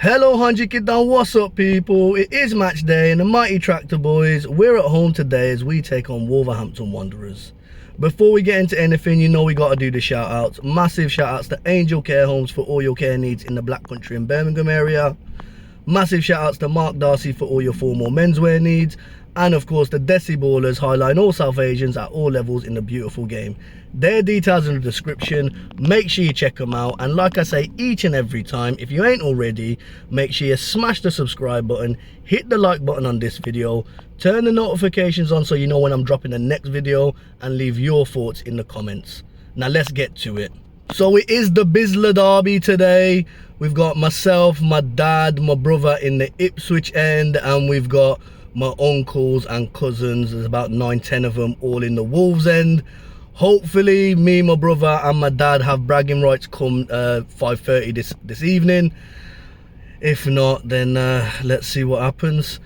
Hello 100 Kid Down, what's up people? It is match day and the Mighty Tractor Boys, we're at home today as we take on Wolverhampton Wanderers. Before we get into anything, you know we got to do the shout outs. Massive shout outs to Angel Care Homes for all your care needs in the Black Country and Birmingham area. Massive shout outs to Mark Darcy for all your formal menswear needs. And of course the Desi Ballers highlighting all South Asians at all levels in the beautiful game. Their details in the description, make sure you check them out. And like I say each and every time, if you ain't already, make sure you smash the subscribe button, hit the like button on this video, turn the notifications on so you know when I'm dropping the next video, and leave your thoughts in the comments. Now let's get to it. So it is the Bislett Derby today. We've got myself, my dad, my brother in the Ipswich end, and we've got my uncles and cousins. There's about 9-10 of them all in the Wolves end. Hopefully me, my brother and my dad have bragging rights come 5:30 this evening. If not, then let's see what happens.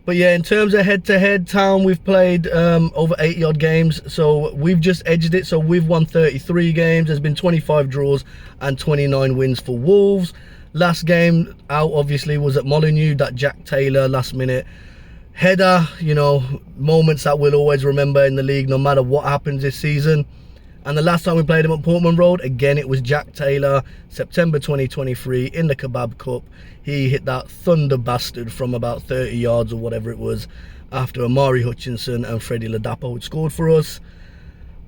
But yeah, in terms of head-to-head, Town, we've played over 80 odd games, so we've just edged it. So we've won 33 games. There's been 25 draws and 29 wins for Wolves. Last game out obviously was at Molineux, that Jack Taylor last minute header, you know, moments that we'll always remember in the league no matter what happens this season. And the last time we played him at Portman Road, again it was Jack Taylor, September 2023 in the Kebab Cup. He hit that thunder bastard from about 30 yards or whatever it was, after Amari Hutchinson and Freddie Ladapo had scored for us.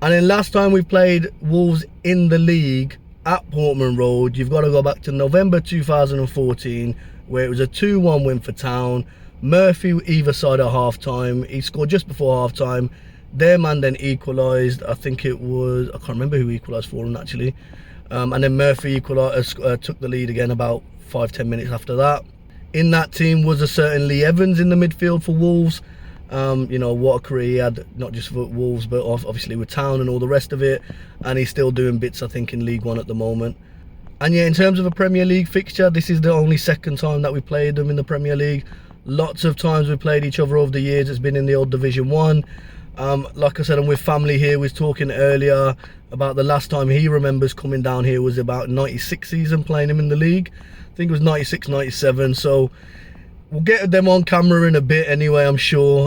And then last time we played Wolves in the league at Portman Road, you've got to go back to November 2014, where it was a 2-1 win for Town. Murphy either side at half time. He scored just before half time. Their man then equalised. I think it was, I can't remember who equalised for him actually. And then Murphy equalised, took the lead again about 5-10 minutes after that. In that team was a certain Lee Evans in the midfield for Wolves. You know, what a career he had, not just for Wolves but obviously with Town and all the rest of it. And he's still doing bits I think in League One at the moment. And yeah, in terms of a Premier League fixture, this is the only second time that we played them in the Premier League. Lots of times we played each other over the years. It's been in the old Division 1. Like I said, I'm with family here. We was talking earlier about the last time he remembers coming down here was about 96 season, playing him in the league. I think it was 96, 97. So we'll get them on camera in a bit anyway, I'm sure.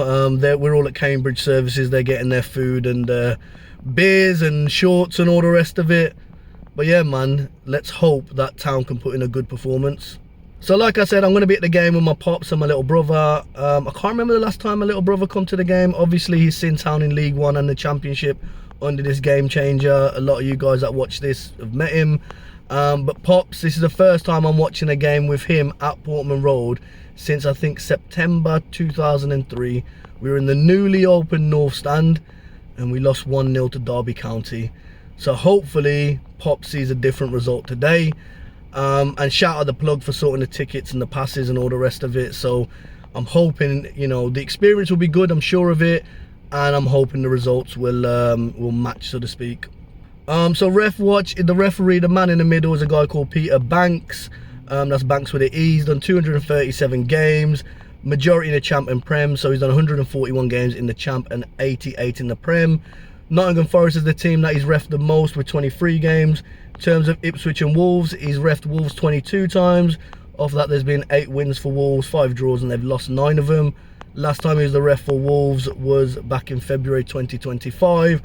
We're all at Cambridge Services. They're getting their food and beers and shorts and all the rest of it. But yeah, man, let's hope that Town can put in a good performance. So like I said, I'm going to be at the game with my pops and my little brother. I can't remember the last time my little brother come to the game. Obviously he's seen Town in League One and the Championship under this game changer. A lot of you guys that watch this have met him. But Pops, this is the first time I'm watching a game with him at Portman Road since I think September 2003. We were in the newly opened North Stand and we lost 1-0 to Derby County. So hopefully Pops sees a different result today. And shout out the plug for sorting the tickets and the passes and all the rest of it. So I'm hoping, you know, the experience will be good, I'm sure of it, and I'm hoping the results will match, so to speak. So ref watch, the referee, the man in the middle is a guy called Peter Banks. That's Banks with an E. He's done 237 games, majority in the Champ and Prem, so he's done 141 games in the Champ and 88 in the Prem. Nottingham Forest is the team that he's reffed the most with 23 games. In terms of Ipswich and Wolves, he's reffed Wolves 22 times. Off that, there's been 8 wins for Wolves, 5 draws, and they've lost 9 of them. Last time he was the ref for Wolves was back in February 2025,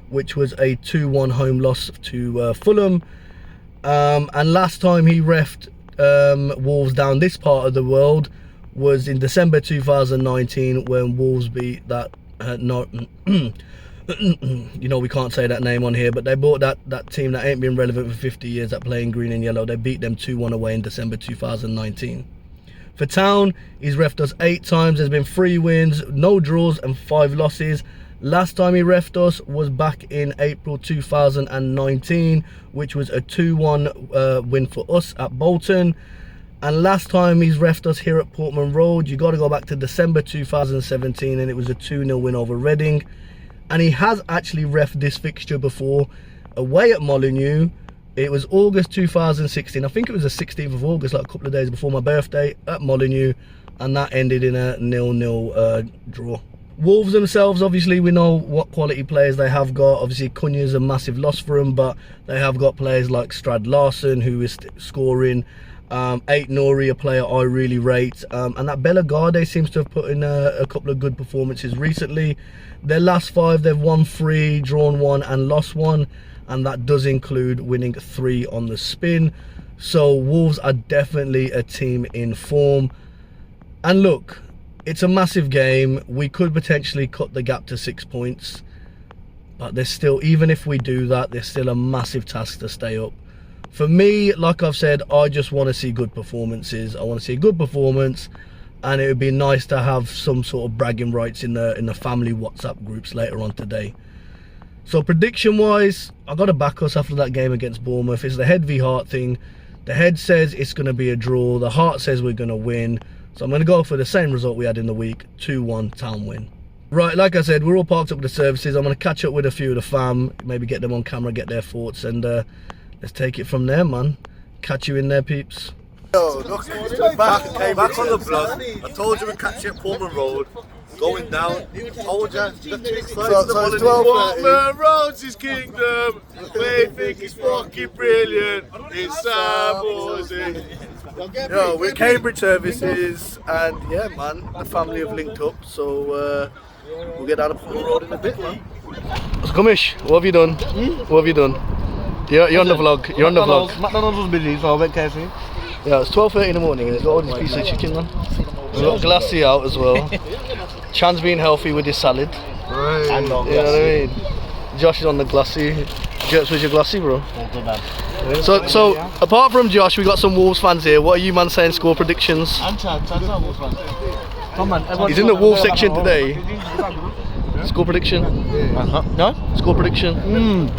which was a 2-1 home loss to Fulham. And last time he reffed Wolves down this part of the world was in December 2019 when Wolves beat that you know, we can't say that name on here, but they bought that team that ain't been relevant for 50 years that play in green and yellow. They beat them 2-1 away in December 2019. For Town, he's reffed us 8 times. There's been 3 wins, no draws and 5 losses. Last time he reffed us was back in April 2019, which was a 2-1 win for us at Bolton. And last time he's reffed us here at Portman Road, you got to go back to December 2017, and it was a 2-0 win over Reading. And he has actually reffed this fixture before, away at Molineux. It was August 2016. I think it was the 16th of August, like a couple of days before my birthday, at Molineux. And that ended in a 0-0 draw. Wolves themselves, obviously, we know what quality players they have got. Obviously, Cunha's a massive loss for them, but they have got players like Larsen, who is scoring, 8 Nori, a player I really rate, and that Bellegarde seems to have put in a couple of good performances recently. Their last 5, they've won 3, drawn 1 and lost 1, and that does include winning 3 on the spin. So Wolves are definitely a team in form. And look, it's a massive game. We could potentially cut the gap to 6 points, but there's still, even if we do that, there's still a massive task to stay up. For me, like I've said, I just want to see good performances. I want to see a good performance, and it would be nice to have some sort of bragging rights in the family WhatsApp groups later on today. So prediction wise, I got to back us after that game against Bournemouth. It's the head v heart thing. The head says it's going to be a draw. The heart says we're going to win. So I'm going to go for the same result we had in the week, 2-1 Town win. Right, like I said, we're all parked up with the services. I'm going to catch up with a few of the fam, maybe get them on camera, get their thoughts, and let's take it from there, man. Catch you in there, peeps. Yo, look, back on the vlog. I told you we'd catch you at Portman Road. Going down. Told you. So it's 12:30. Portman Road's his kingdom. We think he's fucking brilliant. It's Yo, we're Cambridge services, and yeah, man, the family have linked up, so we'll get down to Portman Road in a bit, man. Scumish, what have you done? What have you done? You're on the vlog. You're on the vlog. McDonald's was busy, so I went KFC. Yeah, it's 12:30 in the morning, and he's got all these pieces of chicken, man. We've got Glassy out as well. Chan's being healthy with his salad. Right. And You know what I mean? Josh is on the Glassy. Jerks with your Glassy, bro. Good man. So apart from Josh, we got some Wolves fans here. What are you, man, saying? Score predictions? And Chan's not Wolves fan. Come on. He's in the Wolves section today. Score prediction? No? Score prediction?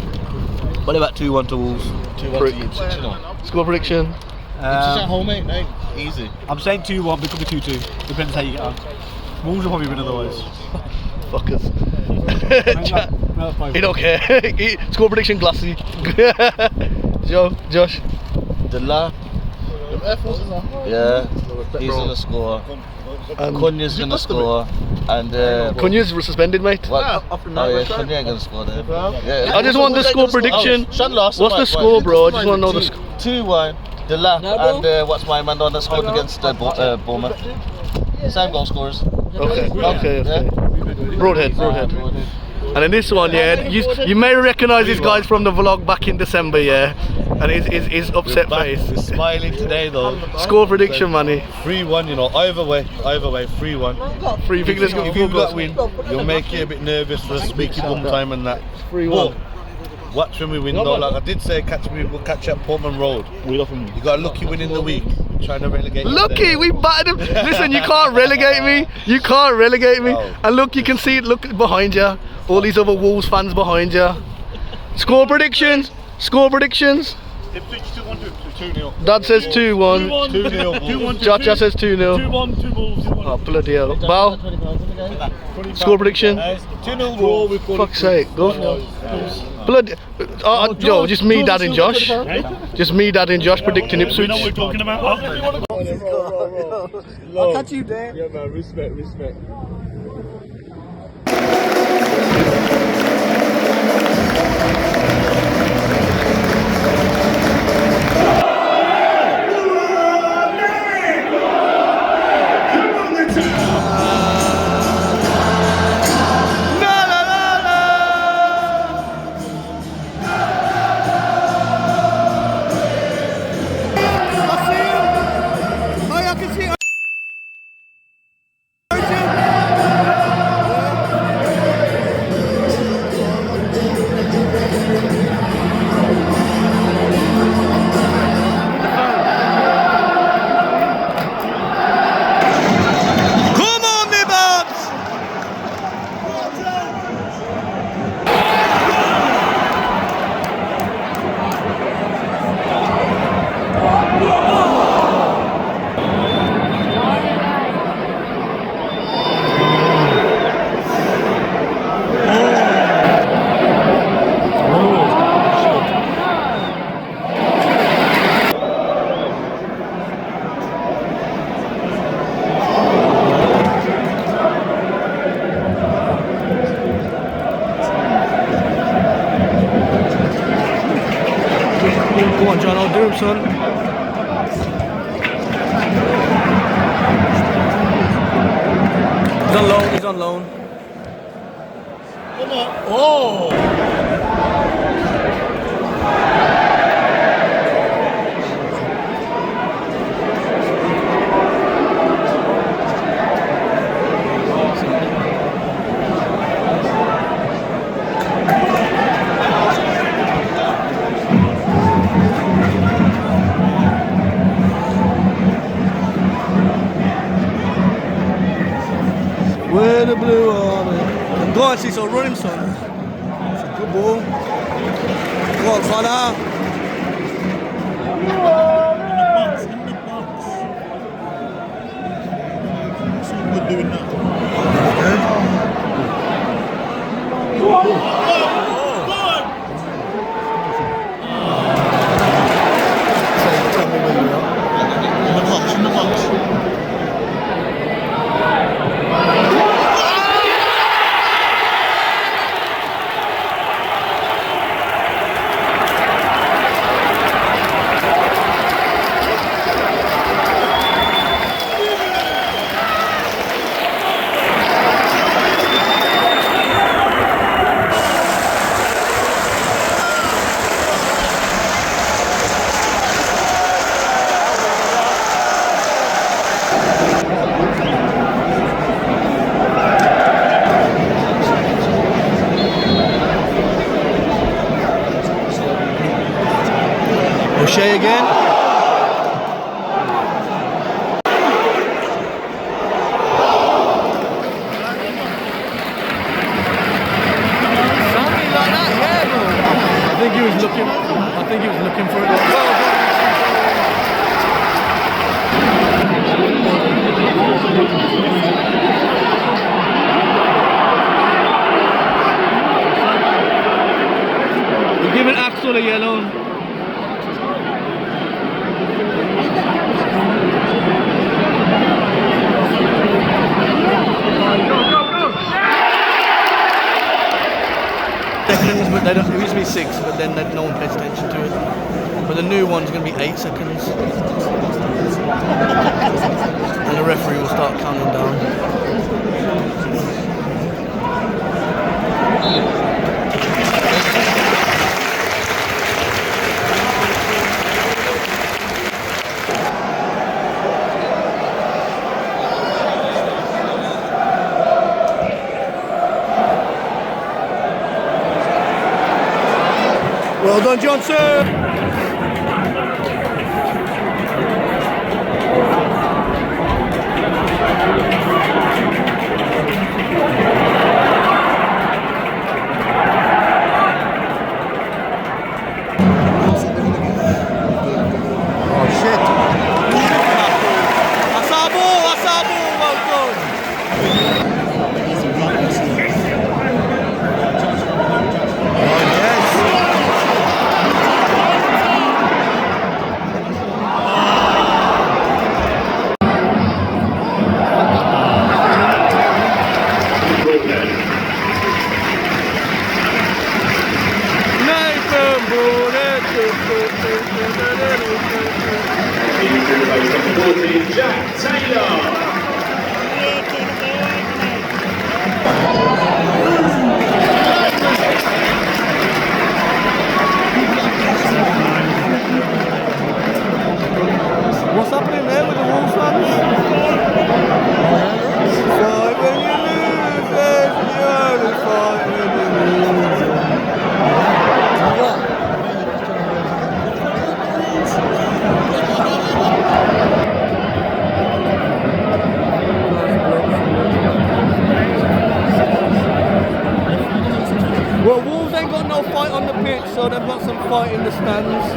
What about 2-1 to Wolves? 2-1 to Ipswich, you know. Score prediction? Ipswich at home, mate. No, easy. I'm saying 2-1, but it could be 2-2. Depends how you get on. Wolves will probably win otherwise. Fuckers. He don't care. Score prediction, Glassy. Josh. Delap. Yeah, he's gonna score. Cunha's gonna score. And Cunha's suspended, mate. What? Oh yeah, Cunha ain't gonna score there. Yeah. I just want the score prediction. Sean Larsen, What's the score, bro? I just want to know the score. 2-1. Delap and what's my man on that scored against Bournemouth? Same goal scorers. Okay. Broadhead. And in this one, yeah, you may recognise these guys from the vlog back in December, yeah. And his upset face. We're smiling today though. Score prediction, manny. 3-1, you know, either way, 3-1. If you got win, you'll make you a bit nervous for us, make you bum time and that. 3-1. Watch when we win though, like I did say, we'll catch you at Portman Road. You got a lucky win in the week. We're trying to relegate you. Lucky, we battered him. Listen, you can't relegate me. You can't relegate me. Oh. And look, you can see it, look behind you. All these other Wolves fans behind you. Score predictions. Ipswich 2-1. Dad says 2-1. 2-0. Josh says 2-0. 2-1, 2 Wolves. Oh, bloody hell. Bal, score prediction. 2-0 Wolves. Fuck's sake, go. Bloody. Yo, just me, Dad, and Josh. Just me, Dad, and Josh predicting Ipswich. We know what we're talking about. I'll catch you there. Yeah, man, respect. Come on, John, I'll do him, son. on loan. Come on. Oh! Where the blue army. Go on, Cecil, run him, son. It's a good ball. Go on, Connor. In the box. So good doing that. Go on. Tell me where you are. In the box. O'Shea again. Something like that, yeah, bro. I think he was looking for it. We're giving Axel a yellow. Seconds, but they don't. It used to be 6, but then no one pays attention to it. But the new one's going to be 8 seconds, and the referee will start counting down. Well done, Johnson! Oh shit! That's our ball! Well done! Jack Taylor. What's happening there with the Wolves fans? Fight when you lose, you only fight when you lose. Well, Wolves ain't got no fight on the pitch, so they've got some fight in the stands.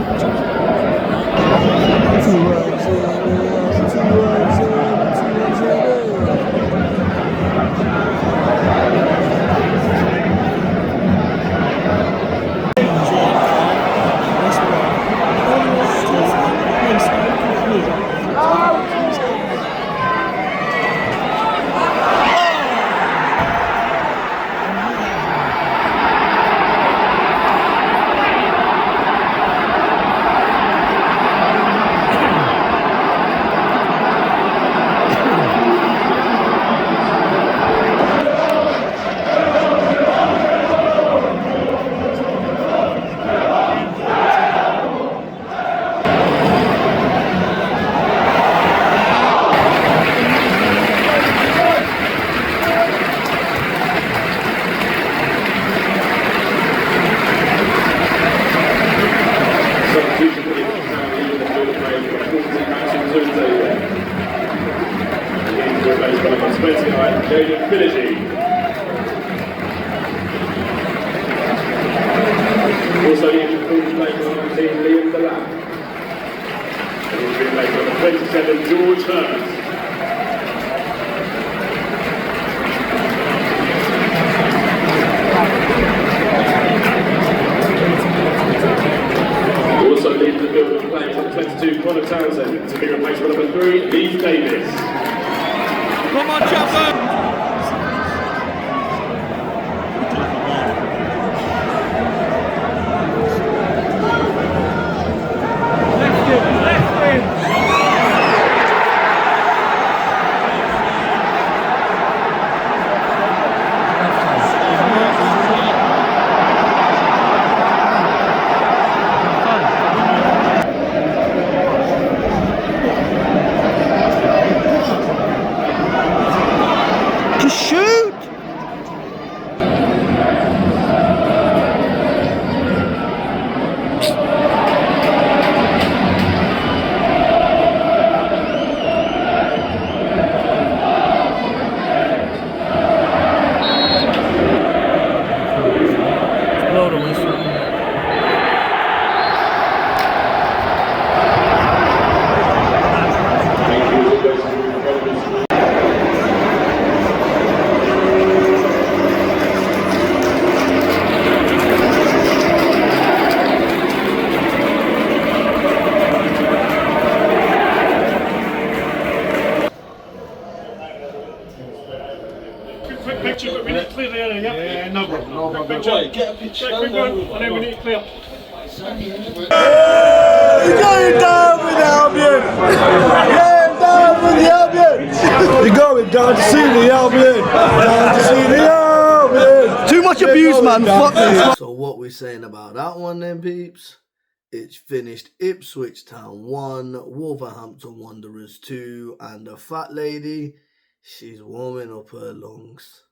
place by number 29, Jaden Trilogy. Also the injury place by number 19, Liam Delap. And injury place by number 27, George Hurst. Also leaving the field and playing number 22, Connor Townsend, to be replaced by number 3, Leith Davis. Come on, Chapman! Shoot! Blow the whistle. Quick picture, but we need to clear the area, yeah? Yeah, no problem. No problem. Picture. Get a picture. Quick one, and then we need to clear. You're going down with Albion! Yeah, down with the Albion! You're going down to see the Albion! Down to see the Albion! Too much abuse, man. Fuck this. So what we saying about that one then, peeps? It's finished Ipswich Town 1, Wolverhampton Wanderers 2, and the fat lady, she's warming up her lungs.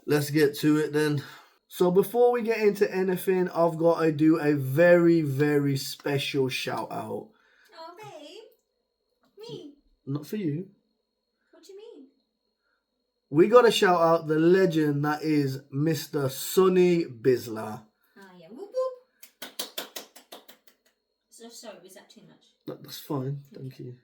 Let's get to it then. So before we get into anything, I've got to do a very, very special shout out. Oh, babe. Me. Not for you. What do you mean? We got to shout out the legend that is Mr. Sonny Bisler. Ah, yeah. Whoop, whoop. So sorry, was that too much? That's fine, thank you.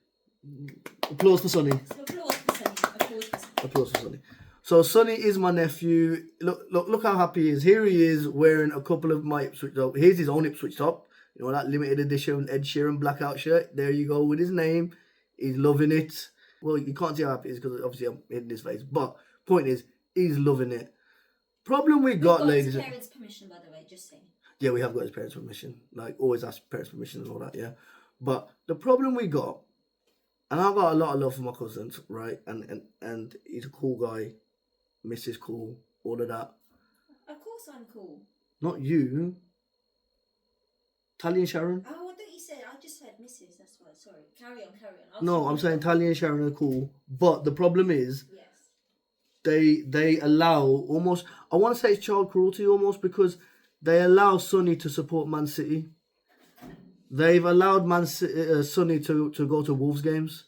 Applause for Sonny. So applause for Sonny. Applause for Sonny. Applause for Sonny. So Sonny is my nephew. Look how happy he is. Here he is wearing a couple of my Ipswich top. Here's his own Ipswich top. You know, that limited edition Ed Sheeran blackout shirt. There you go with his name. He's loving it. Well, you can't see how happy he is because obviously I'm hitting his face. But point is, he's loving it. Problem we got, ladies. His parents' permission, by the way, just saying. Yeah, we have got his parents' permission. Like, always ask parents' permission and all that, yeah. But the problem we got, and I've got a lot of love for my cousins, right? And he's a cool guy. Mrs. Cool, all of that. Of course I'm cool. Not you. Tally and Sharon? Oh, I thought you said, I just said Mrs. That's why, sorry. Carry on. No, I'm saying Tally and Sharon are cool. But the problem is, Yes. they allow almost, I want to say it's child cruelty almost, because they allow Sonny to support Man City. They've allowed Sonny to go to Wolves games.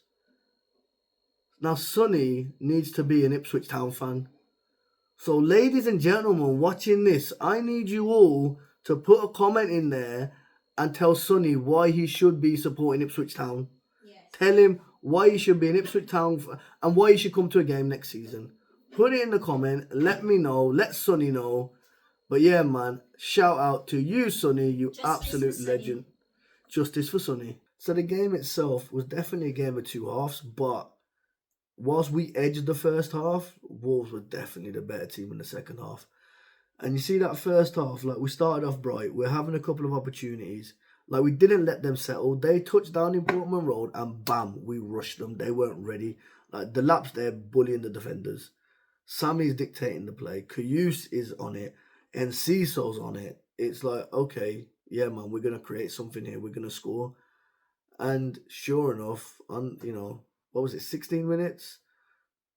Now, Sonny needs to be an Ipswich Town fan. So, ladies and gentlemen watching this, I need you all to put a comment in there and tell Sonny why he should be supporting Ipswich Town. Yes. Tell him why he should be in Ipswich Town and why he should come to a game next season. Put it in the comment. Let me know. Let Sonny know. But yeah, man, shout out to you, Sonny, you absolute legend. Justice for Sonny. So the game itself was definitely a game of two halves, but whilst we edged the first half, Wolves were definitely the better team in the second half. And you see that first half, like we started off bright, we're having a couple of opportunities. Like we didn't let them settle. They touched down in Portman Road and bam, we rushed them. They weren't ready. Like Delap's there bullying the defenders. Sammy's dictating the play. Kayus is on it. And Cecil's on it. It's like, okay, yeah, man, we're going to create something here. We're going to score. And sure enough, what was it, 16 minutes?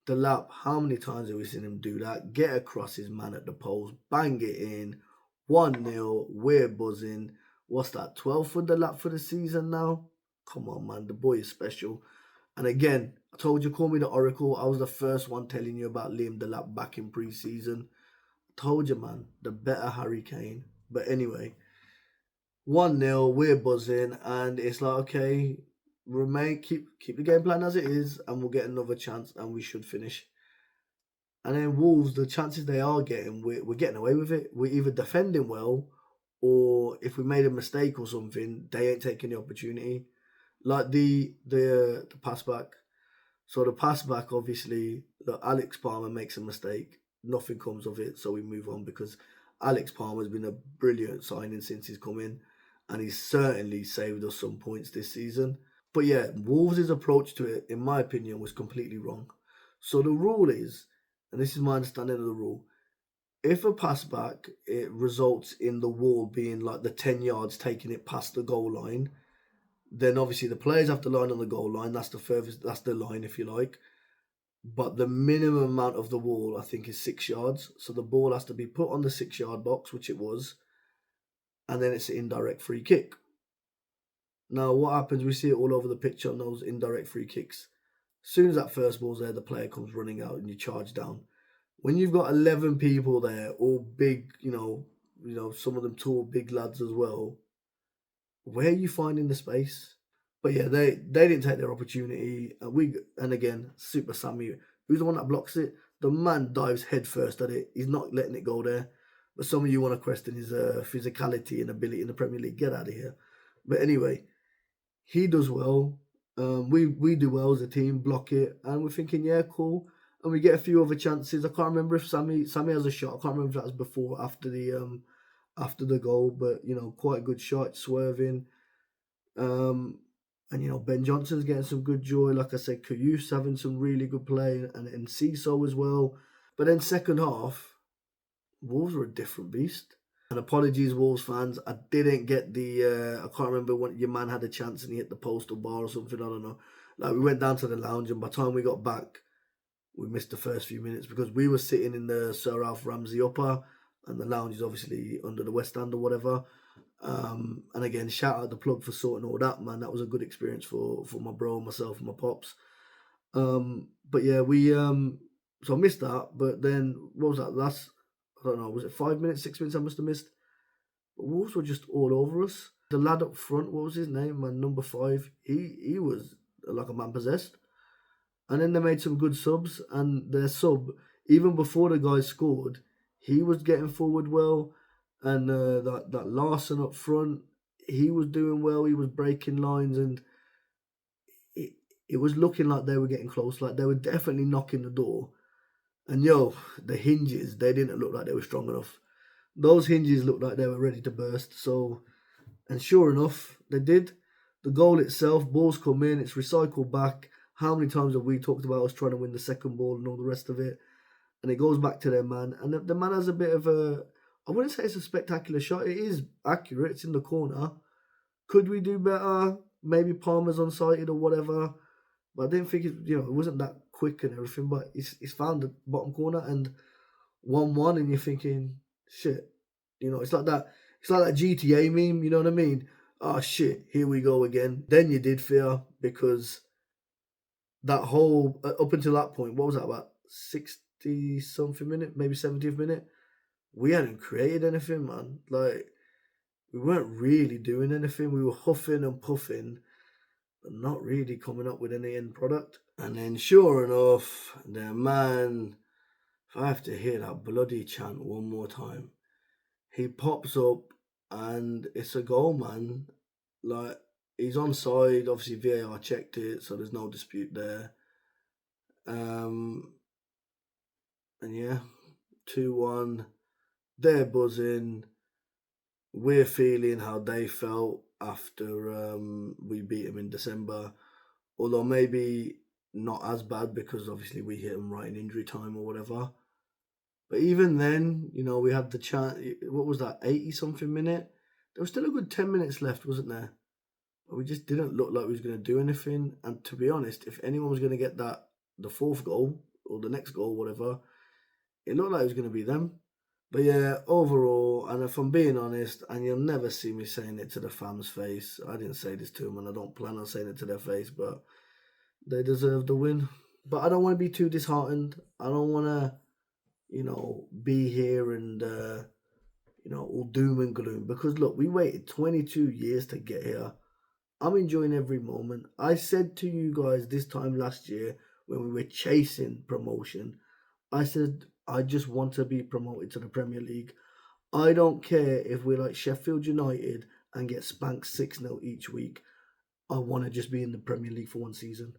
Delap, how many times have we seen him do that? Get across his man at the post, bang it in, 1-0, we're buzzing. What's that, 12 for Delap for the season now? Come on, man, the boy is special. And again, I told you, call me the Oracle. I was the first one telling you about Liam Delap back in pre-season. Told you, man, the better Harry Kane. But anyway, 1-0, we're buzzing, and it's like, okay, keep the game plan as it is, and we'll get another chance, and we should finish. And then Wolves, the chances they are getting, we're getting away with it. We're either defending well, or if we made a mistake or something, they ain't taking the opportunity. Like the pass back. So the pass back, obviously, Alex Palmer makes a mistake. Nothing comes of it, so we move on because Alex Palmer has been a brilliant signing since he's come in, and he's certainly saved us some points this season. But yeah, Wolves' approach to it, in my opinion, was completely wrong. So the rule is, and this is my understanding of the rule, if a pass back, it results in the wall being like the 10 yards taking it past the goal line, then obviously the players have to line on the goal line. That's the furthest, that's the line, if you like. But the minimum amount of the wall, I think, is 6 yards. So the ball has to be put on the 6-yard box, which it was, and then it's an indirect free kick. Now, what happens? We see it all over the pitch on those indirect free kicks. As soon as that first ball's there, the player comes running out and you charge down. When you've got 11 people there, all big, you know, some of them tall, big lads as well, where are you finding the space? But yeah, they didn't take their opportunity. And again, Super Sammy, who's the one that blocks it? The man dives headfirst at it. He's not letting it go there. But some of you want to question his physicality and ability in the Premier League. Get out of here. But anyway, he does well. We do well as a team, block it, and we're thinking, yeah, cool. And we get a few other chances. I can't remember if Sammy has a shot. I can't remember if that was before or after the goal, but you know, quite a good shot, swerving. And you know, Ben Johnson's getting some good joy. Like I said, Kayus having some really good play, and Ciso as well. But then second half, Wolves were a different beast. And apologies, Wolves fans, I didn't get the. I can't remember when your man had a chance and he hit the post or bar or something. I don't know. Like we went down to the lounge, and by the time we got back, we missed the first few minutes because we were sitting in the Sir Alf Ramsey upper, and the lounge is obviously under the West End or whatever. And again, shout out the plug for sorting all that, man. That was a good experience for my bro, myself, and my pops. But yeah, we so I missed that. But then what was that? I don't know, was it 5 minutes, 6 minutes I must have missed? But Wolves were just all over us. The lad up front, what was his name? Man, number 5. He was like a man possessed. And then they made some good subs, and their sub, even before the guys scored, he was getting forward well. And that Larsen up front, he was doing well. He was breaking lines, and it was looking like they were getting close. Like they were definitely knocking the door. And the hinges, they didn't look like they were strong enough. Those hinges looked like they were ready to burst. So, and sure enough, they did. The goal itself, balls come in, it's recycled back. How many times have we talked about us trying to win the second ball and all the rest of it? And it goes back to their man. And the man has a bit of a, I wouldn't say it's a spectacular shot. It is accurate. It's in the corner. Could we do better? Maybe Palmer's unsighted or whatever. But I didn't think it wasn't that quick and everything. But it's found the bottom corner and 1-1, and you're thinking, shit. It's like that. It's like that GTA meme. You know what I mean? Oh shit, here we go again. Then you did fear because that whole up until that point, what was that, about 60 something minute, maybe 70th minute? We hadn't created anything, man. Like, we weren't really doing anything. We were huffing and puffing, but not really coming up with any end product. And then, sure enough, the man, if I have to hear that bloody chant one more time, he pops up and it's a goal, man. Like, he's onside. Obviously, VAR checked it, so there's no dispute there. And yeah, 2-1. They're buzzing. We're feeling how they felt after we beat them in December. Although maybe not as bad because obviously we hit them right in injury time or whatever. But even then, we had the chance. What was that, 80-something minute? There was still a good 10 minutes left, wasn't there? But we just didn't look like we was going to do anything. And to be honest, if anyone was going to get the fourth goal or the next goal, whatever, it looked like it was going to be them. But yeah, overall, and if I'm being honest, and you'll never see me saying it to the fans' face, I didn't say this to them and I don't plan on saying it to their face, but They deserve the win. But I don't want to be too disheartened. I don't want to, be here and, all doom and gloom. Because look, we waited 22 years to get here. I'm enjoying every moment. I said to you guys this time last year when we were chasing promotion, I said, I just want to be promoted to the Premier League. I don't care if we're like Sheffield United and get spanked 6-0 each week. I want to just be in the Premier League for one season.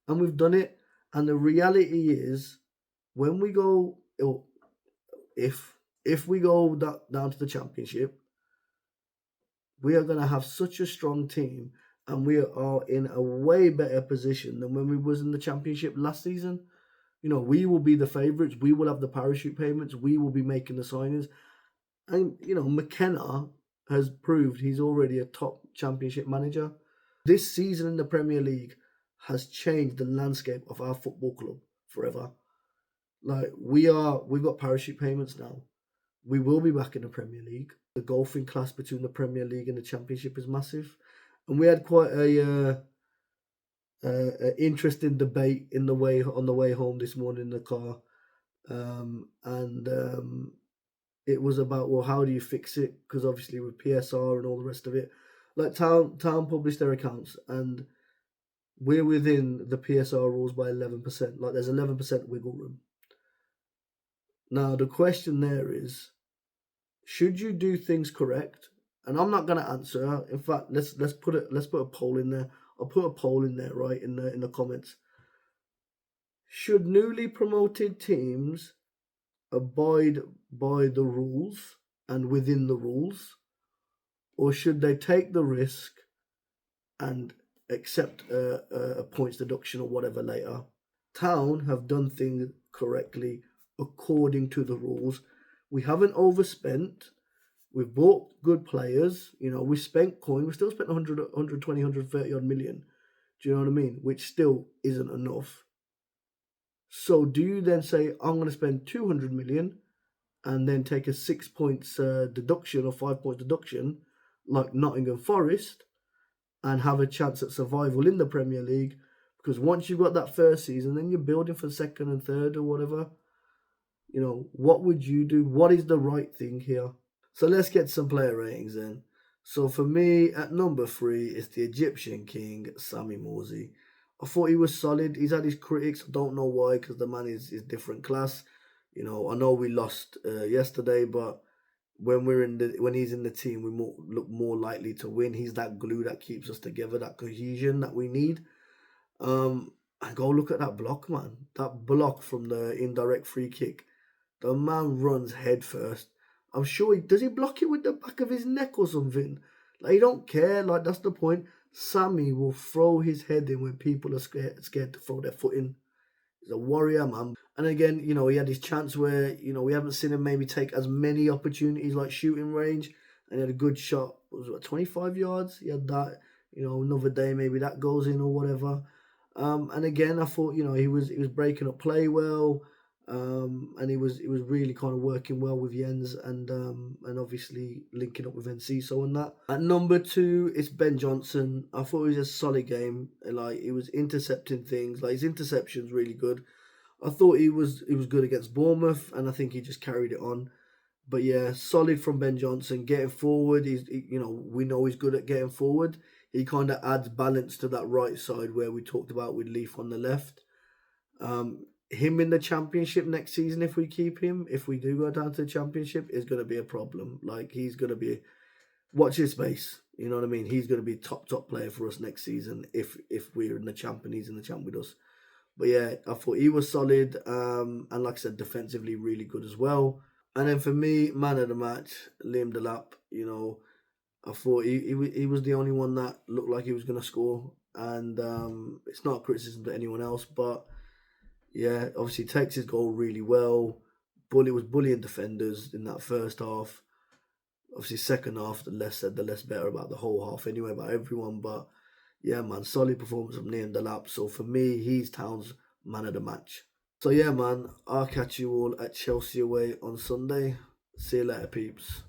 And we've done it. And the reality is, when we go, if we go down to the Championship, we are going to have such a strong team, and we are in a way better position than when we was in the Championship last season. We will be the favourites. We will have the parachute payments. We will be making the signings. And, McKenna has proved he's already a top Championship manager. This season in the Premier League has changed the landscape of our football club forever. Like, we've got parachute payments now. We will be back in the Premier League. The golfing class between the Premier League and the Championship is massive. And we had quite a interesting debate on the way home this morning in the car. It was about, well, how do you fix it? Because obviously with PSR and all the rest of it, like Town published their accounts, and we're within the PSR rules by 11%. Like, there's 11% wiggle room. Now the question there is, should you do things correct? And I'm not going to answer. In fact, let's put a poll in there. I'll put a poll in there, right, in the comments. Should newly promoted teams abide by the rules and within the rules, or should they take the risk and accept a points deduction or whatever later? Town have done things correctly according to the rules. We haven't overspent. We've bought good players. We spent coin. We still spent 120, 130 odd million. Do you know what I mean? Which still isn't enough. So do you then say, I'm going to spend 200 million and then take a 6 points deduction or 5 point deduction like Nottingham Forest and have a chance at survival in the Premier League? Because once you've got that first season, then you're building for second and third or whatever. What would you do? What is the right thing here? So let's get some player ratings then. So for me, at number 3 is the Egyptian king, Sami Morsy. I thought he was solid. He's had his critics. I don't know why, because the man is different class. I know we lost yesterday, but when he's in the team, we look more likely to win. He's that glue that keeps us together, that cohesion that we need. And go look at that block, man. That block from the indirect free kick. The man runs head first. I'm sure does he block it with the back of his neck or something? Like, he don't care. Like, that's the point. Sammy will throw his head in when people are scared to throw their foot in. He's a warrior, man. And again, he had his chance where, we haven't seen him maybe take as many opportunities like shooting range. And he had a good shot. Was it 25 yards? He had that. Another day maybe that goes in or whatever. And again, I thought, he was breaking up play well. And he was really kind of working well with Jens and obviously linking up with Enciso and that. At number 2, it's Ben Johnson. I thought it was a solid game. Like, he was intercepting things. Like, his interception's really good. I thought he was good against Bournemouth, and I think he just carried it on. But yeah, solid from Ben Johnson. Getting forward, we know he's good at getting forward. He kind of adds balance to that right side where we talked about with Leaf on the left. Him in the Championship next season, if we keep him, if we do go down to the Championship, is going to be a problem. Like, he's going to be, watch his space. You know what I mean? He's going to be top player for us next season if we're in the champ and he's in the champ with us. But yeah, I thought he was solid. And like I said, defensively really good as well. And then for me, man of the match, Liam Delap. I thought he was the only one that looked like he was going to score. And it's not a criticism to anyone else, but yeah, obviously takes his goal really well. Was bullying defenders in that first half. Obviously, second half, the less said, the less better about the whole half anyway, about everyone. But yeah, man, solid performance from Liam Delap. So for me, he's Town's man of the match. So yeah, man, I'll catch you all at Chelsea away on Sunday. See you later, peeps.